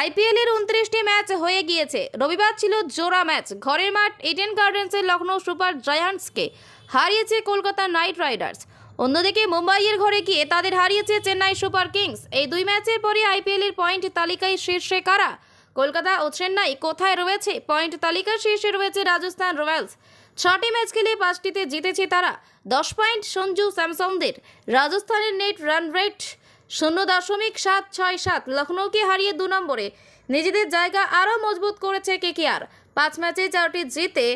IPL এর 29টি match হয়ে গিয়েছে। রবিবার ছিল জোড়া ম্যাচ। ঘরের মাঠ ইডেন গার্ডেন্সে লখনৌ সুপার জায়ান্টসকে হারিয়েছে কলকাতা নাইট রাইডার্স। অন্যদিকে মুম্বাইয়ের ঘরে গিয়ে তাদের হারিয়েছে চেন্নাই সুপার কিংস। এই দুই ম্যাচের পরে আইপিএল এর পয়েন্ট তালিকায় শীর্ষে কারা? কলকাতা ও চেন্নাই কোথায় রয়েছে? পয়েন্ট তালিকার শীর্ষে রয়েছে রাজস্থান রয়্যালস। 6টি ম্যাচ খেলে 5টিতে জিতেছে তারা। 10 পয়েন্ট সঞ্জু স্যামসনদের। রাজস্থানের নেট রান রেট 0.767। লখনৌকে হারিয়ে 2 নম্বরে নিজেদের জায়গা আরও মজবুত করেছে কেকেআর। 5 ম্যাচে 4টি জিতে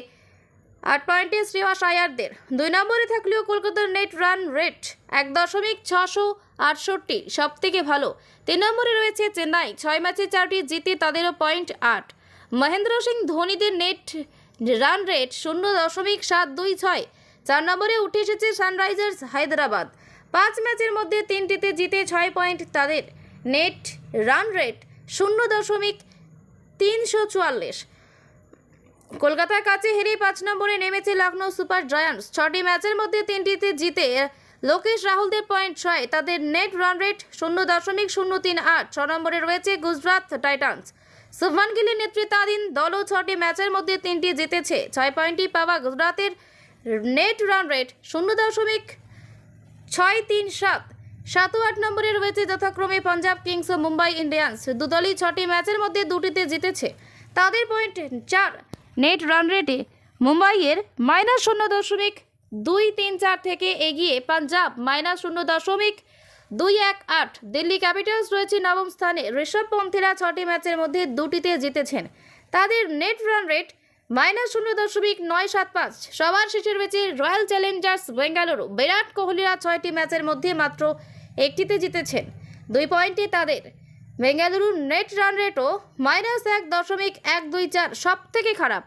8 পয়েন্টে শ্রেয়াস আয়ারদের। 2 নম্বরে থাকলেও কলকাতার নেট রান রেট 1.668 সব থেকে ভালো। 3 নম্বরে রয়েছে চেন্নাই। 6 ম্যাচে 4টি জিতে তাদেরও পয়েন্ট 8। মহেন্দ্র সিং ধোনিদের নেট রান রেট 0.726। 4 নম্বরে উঠে এসেছে সানরাইজার্স হায়দ্রাবাদ। 5 ম্যাচের মধ্যে 3টিতে জিতে 6 পয়েন্ট তাদের। Net run rate 0.344। কলকাতার কাছে হেরে 5 নম্বরে নেমেছে লখনৌ সুপার জায়ান্টস। 6টি ম্যাচের মধ্যে 3টিতে জিতে লোকেশ রাহুলদের পয়েন্ট 6। তাদের নেট রান রেট 0.038। 6 নম্বরে রয়েছে গুজরাট টাইটান্স। শুভমান গিলের নেতৃত্বাধীন দলও 6টি ম্যাচের মধ্যে 3টি জিতেছে। 6 পয়েন্টই পাওয়া গুজরাটের নেট রান রেট 0.637। 7 ও 8 নম্বরে রয়েছে যথাক্রমে পাঞ্জাব কিংস ও মুম্বাই ইন্ডিয়ান্স। দুদলই 6টি ম্যাচের মধ্যে 2টিতে জিতেছে। তাদের পয়েন্ট 4। নেট রান রেটে মুম্বাইয়ের -0.234 থেকে এগিয়ে পাঞ্জাব -0.218। দিল্লি ক্যাপিটালস রয়েছে নবম স্থানে। ঋষভ পন্থীরা 6টি ম্যাচের মধ্যে 2টিতে জিতেছেন। তাদের নেট রান রেট -0.975। সবার শেষে রয়েছে রয়্যাল চ্যালেঞ্জার্স বেঙ্গালুরু। বিরাট কোহলিরা 6টি ম্যাচের মধ্যে মাত্র 1টিতে জিতেছেন। 2 পয়েন্টে তাদের। বেঙ্গালুরুর নেট রান রেটও -1.124 সব থেকে খারাপ।